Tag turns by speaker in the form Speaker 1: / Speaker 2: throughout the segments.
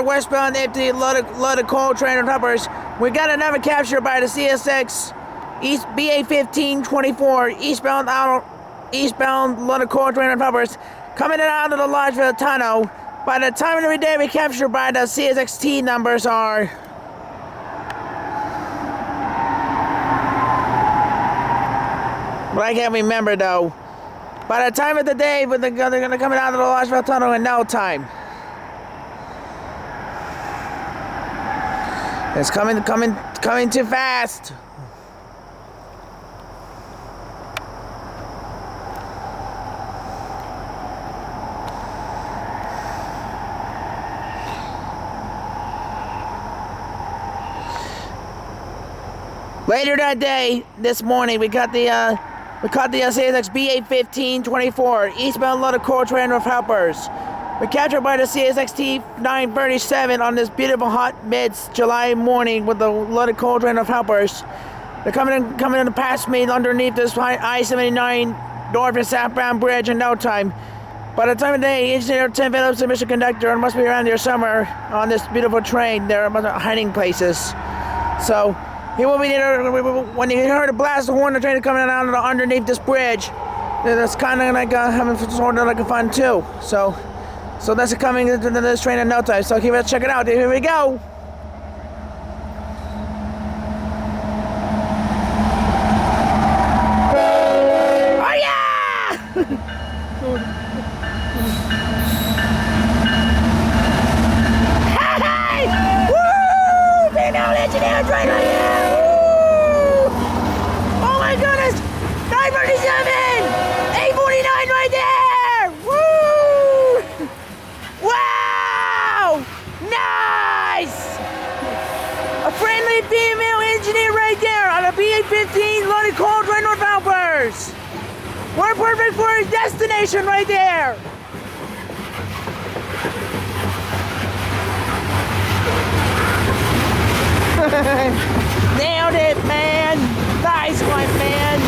Speaker 1: westbound empty loaded coal train on toppers. We got another capture by the CSX East b815-24 eastbound loaded coal train on toppers coming out of the Lodgeville tunnel. By the time of the day we captured by the csxT numbers are but I can't remember though. By the time of the day, they're gonna come out of the Lodgeville tunnel in no time. It's coming too fast. Later that day, this morning, we caught the CSX b815-24 eastbound loaded coal train with helpers. We captured by the csxT 937 on this beautiful hot mid-July morning with the loaded coal train of helpers. They're coming in past me underneath this I-79 north and southbound bridge in no time. By the time of the day, Engineer Tim Phillips and Mr. Conductor must be around here somewhere on this beautiful train. There are hiding places. So he will be there when he heard a blast of horn. The train is coming out of underneath this bridge. That's kind of like having sort of like a fun too. So that's coming into this train in no time. So let's check it out. Here we go. Oh yeah! Hey! Woo! Female engineer train right here! Woo! Oh my goodness! 947! 849 right there! Woo! Wow! Nice! A friendly female engineer right there on a b815 loaded coal train with helpers. We're perfect for his destination right there. Nailed it, man. Nice one, man.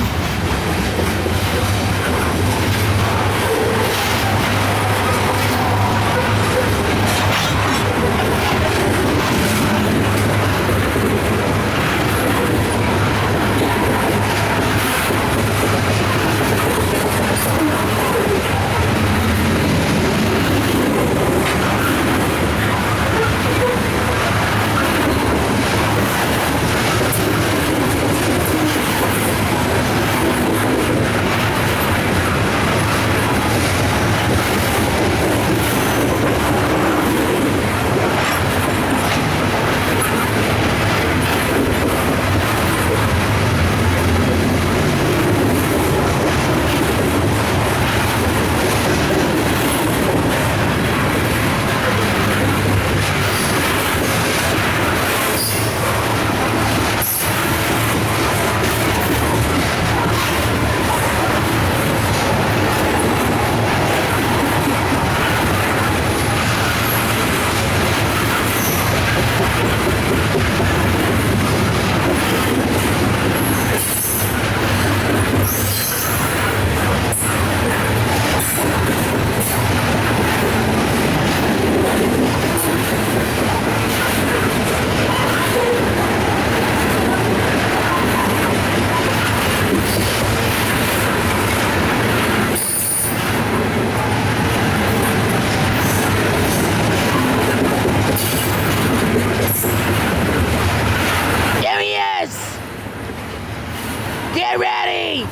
Speaker 1: Get ready!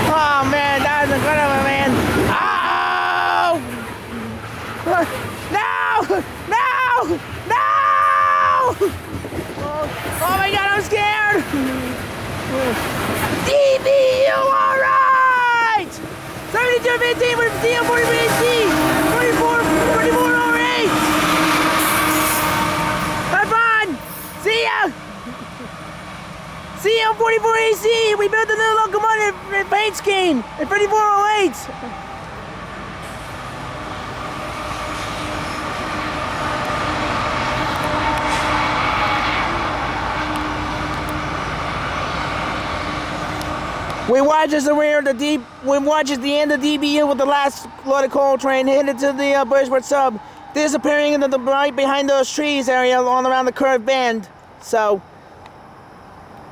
Speaker 1: Oh man, that was incredible, man. Oh! No! No! No! Oh my god, I'm scared! DB, you alright! 7215 with CM43AC! 2408! Have fun! See ya! CM44AC! We built a new locomotive paint scheme at 3408! We watch as the rear of the deep. We watch as the end of DBU with the last loaded coal train headed to the Bridgeport sub, disappearing into the right behind those trees area all around the curved bend. So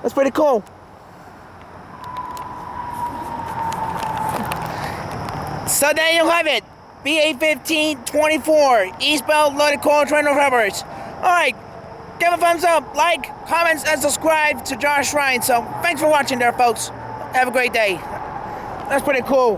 Speaker 1: that's pretty cool. So there you have it. b815-24 eastbound loaded coal train of Roberts. Alright, give a thumbs up, like, comments, and subscribe to Josh Rhine. So thanks for watching there, folks. Have a great day. That's pretty cool.